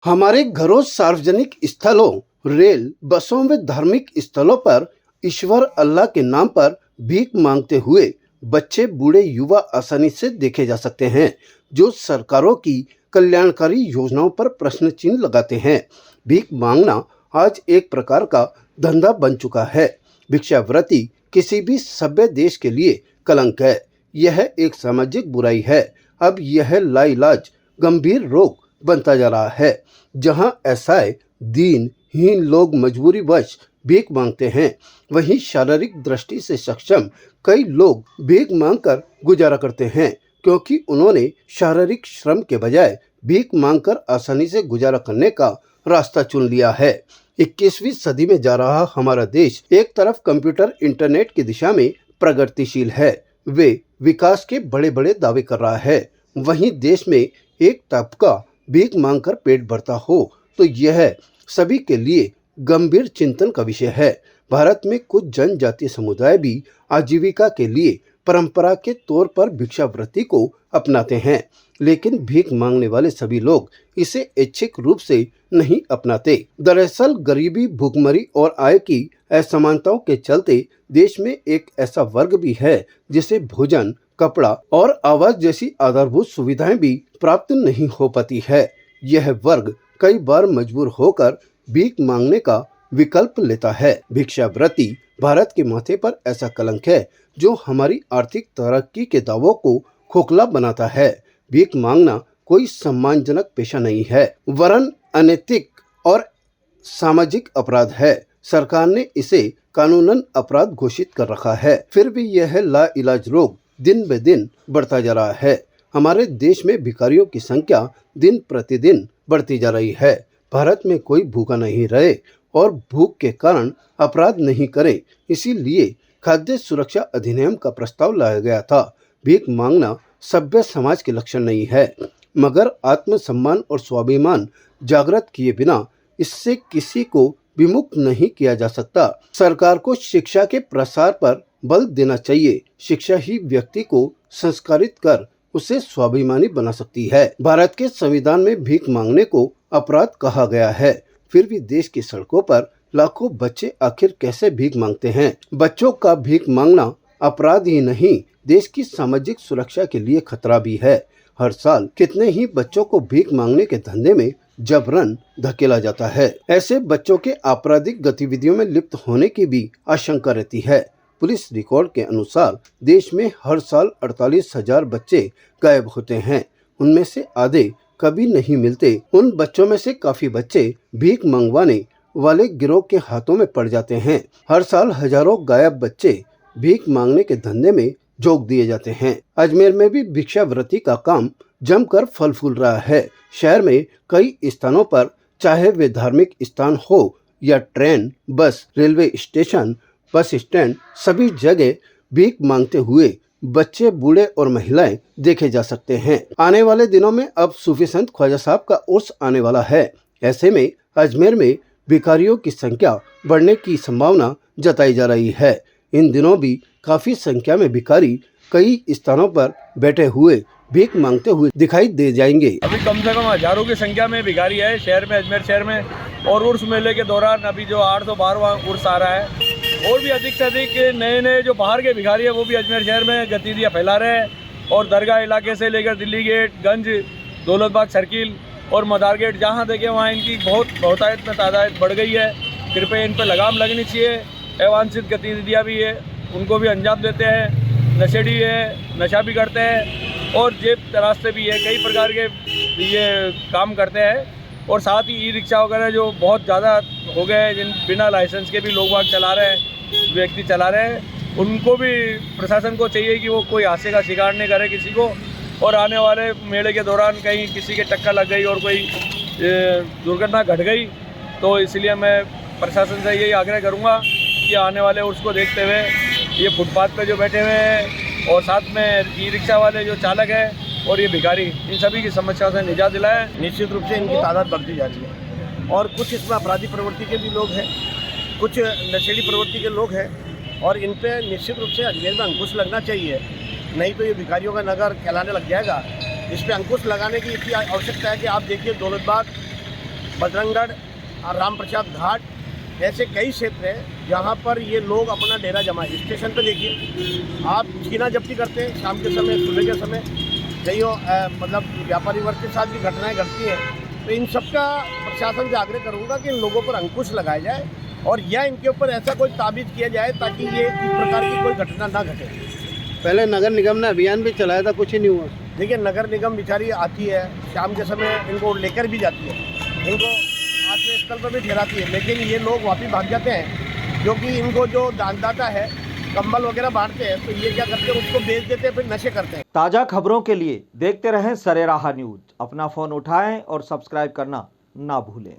हमारे घरों, सार्वजनिक स्थलों, रेल, बसों में धार्मिक स्थलों पर ईश्वर अल्लाह के नाम पर भीख मांगते हुए बच्चे, बूढ़े, युवा आसानी से देखे जा सकते हैं, जो सरकारों की कल्याणकारी योजनाओं पर प्रश्न चिन्ह लगाते हैं। भीख मांगना आज एक प्रकार का धंधा बन चुका है। भिक्षावृत्ति किसी भी सभ्य देश के लिए कलंक है। यह एक सामाजिक बुराई है। अब यह लाइलाज गंभीर रोग बनता जा रहा है। जहां असहाय, दीनहीन लोग मजबूरीवश भीख मांगते हैं, वहीं शारीरिक दृष्टि से सक्षम कई लोग भीख मांगकर गुजारा करते हैं, क्योंकि उन्होंने शारीरिक श्रम के बजाय भीख मांगकर आसानी से गुजारा करने का रास्ता चुन लिया है। 21वीं सदी में जा रहा हमारा देश एक तरफ कंप्यूटर, इंटरनेट की दिशा में प्रगतिशील है, वे विकास के बड़े बड़े दावे कर रहा है, वहीं देश में एक तबका भीख मांगकर पेट भरता हो, तो यह सभी के लिए गंभीर चिंतन का विषय है। भारत में कुछ जनजातीय समुदाय भी आजीविका के लिए परंपरा के तौर पर भिक्षावृत्ति को अपनाते हैं, लेकिन भीख मांगने वाले सभी लोग इसे ऐच्छिक रूप से नहीं अपनाते। दरअसल गरीबी, भूखमरी और आय की असमानताओं के चलते देश में एक ऐसा वर्ग भी है जिसे भोजन, कपड़ा और आवास जैसी आधारभूत सुविधाएं भी प्राप्त नहीं हो पाती है। यह वर्ग कई बार मजबूर होकर भीख मांगने का विकल्प लेता है। भिक्षावृत्ति भारत के माथे पर ऐसा कलंक है जो हमारी आर्थिक तरक्की के दावों को खोखला बनाता है। भीख मांगना कोई सम्मानजनक पेशा नहीं है, वरन अनैतिक और सामाजिक अपराध है। सरकार ने इसे कानूनन अपराध घोषित कर रखा है, फिर भी यह लाइलाज रोग दिन ब दिन बढ़ता जा रहा है। हमारे देश में भिखारियों की संख्या दिन प्रतिदिन बढ़ती जा रही है। भारत में कोई भूखा नहीं रहे और भूख के कारण अपराध नहीं करे, इसीलिए खाद्य सुरक्षा अधिनियम का प्रस्ताव लाया गया था। भीख मांगना सभ्य समाज के लक्षण नहीं है, मगर आत्मसम्मान और स्वाभिमान जागृत किए बिना इससे किसी को विमुक्त नहीं किया जा सकता। सरकार को शिक्षा के प्रसार पर बल देना चाहिए। शिक्षा ही व्यक्ति को संस्कारित कर उसे स्वाभिमानी बना सकती है। भारत के संविधान में भीख मांगने को अपराध कहा गया है, फिर भी देश की सड़कों पर लाखों बच्चे आखिर कैसे भीख मांगते हैं। बच्चों का भीख मांगना अपराध ही नहीं, देश की सामाजिक सुरक्षा के लिए खतरा भी है। हर साल कितने ही बच्चों को भीख मांगने के धंधे में जबरन धकेला जाता है। ऐसे बच्चों के आपराधिक गतिविधियों में लिप्त होने की भी आशंका रहती है। पुलिस रिकॉर्ड के अनुसार देश में हर साल 48,000 बच्चे गायब होते हैं, उनमें से आधे कभी नहीं मिलते। उन बच्चों में से काफी बच्चे भीख मंगवाने वाले गिरोह के हाथों में पड़ जाते हैं। हर साल हजारों गायब बच्चे भीख मांगने के धंधे में झोंक दिए जाते हैं। अजमेर में भी भिक्षावृत्ति का काम जमकर फल फूल रहा है। शहर में कई स्थानों पर, चाहे वे धार्मिक स्थान हो या ट्रेन, बस, रेलवे स्टेशन, बस स्टैंड, सभी जगह भीख मांगते हुए बच्चे, बूढ़े और महिलाएं देखे जा सकते हैं। आने वाले दिनों में अब सूफी संत ख्वाजा साहब का उर्स आने वाला है। ऐसे में अजमेर में भिखारियों की संख्या बढ़ने की संभावना जताई जा रही है। इन दिनों भी काफी संख्या में भिखारी कई स्थानों पर बैठे हुए भीख मांगते हुए दिखाई दे जाएंगे। अभी कम से कम हजारों की संख्या में भिखारी है शहर में, अजमेर शहर में। और उर्स मेले के दौरान अभी जो 812वां उर्स आ रहा है, और भी अधिक से अधिक नए नए जो बाहर के भिखारी है वो भी अजमेर शहर में गतिविधियाँ फैला रहे हैं। और दरगाह इलाके से लेकर दिल्ली गेट, गंज, दौलतबाग सर्किल और मदार गेट, जहाँ देखें वहाँ इनकी बहुतायत में तादाद बढ़ गई है। कृपया इन पर लगाम लगनी चाहिए। अवांछित गतिविधियाँ भी है, उनको भी अंजाम देते हैं। नशेड़ी है, नशा भी करते हैं और जेब तराशते भी है, कई प्रकार के ये काम करते हैं। और साथ ही ई रिक्शा वगैरह जो बहुत ज़्यादा हो गए हैं, जिन बिना लाइसेंस के भी लोग वाग चला रहे हैं, व्यक्ति चला रहे हैं, उनको भी प्रशासन को चाहिए कि वो कोई हादसे का शिकार नहीं करे किसी को। और आने वाले मेले के दौरान कहीं किसी के टक्कर लग गई और कोई दुर्घटना घट गई, तो इसलिए मैं प्रशासन से यही आग्रह करूँगा कि आने वाले उसको देखते हुए ये फुटपाथ पे जो बैठे हुए हैं और साथ में ई रिक्शा वाले जो चालक हैं और ये भिखारी, इन सभी की समस्या से निजात दिलाएं। निश्चित रूप से इनकी तादाद बढ़ती जा रही है और कुछ इसमें अपराधी प्रवृत्ति के भी लोग हैं, कुछ नशेड़ी प्रवृत्ति के लोग हैं और इन पे निश्चित रूप से अजमेर में अंकुश लगना चाहिए, नहीं तो ये भिखारियों का नगर कहलाने लग जाएगा। इस पर अंकुश लगाने की इतनी आवश्यकता है कि आप देखिए दौलतबाग बजरंगगढ़ और राम प्रसाद घाट, ऐसे कई क्षेत्र हैं जहाँ पर ये लोग अपना डेरा जमाए। स्टेशन पे देखिए आप छीना जब्ती करते हैं शाम के समय, सुबह के समय, कई मतलब व्यापारी वर्ग के साथ भी घटनाएं घटती हैं। तो इन सबका प्रशासन से आग्रह करूँगा कि इन लोगों पर अंकुश लगाया जाए और या इनके ऊपर ऐसा कोई ताबीज़ किया जाए ताकि ये इस प्रकार की कोई घटना ना घटे। पहले नगर निगम ने अभियान भी चलाया था, कुछ ही नहीं हुआ। देखिए नगर निगम बेचारी आती है शाम के समय, इनको लेकर भी जाती है, इनको आश्रय स्थल पर भी ठहराती है, लेकिन ये लोग वापिस भाग जाते हैं क्योंकि इनको जो दानदाता है कंबल वगैरह बांटते हैं तो ये क्या करते हैं, उसको बेच देते हैं, फिर नशे करते हैं। ताज़ा खबरों के लिए देखते रहें सरेराह न्यूज। अपना फ़ोन उठाएं और सब्सक्राइब करना ना भूलें।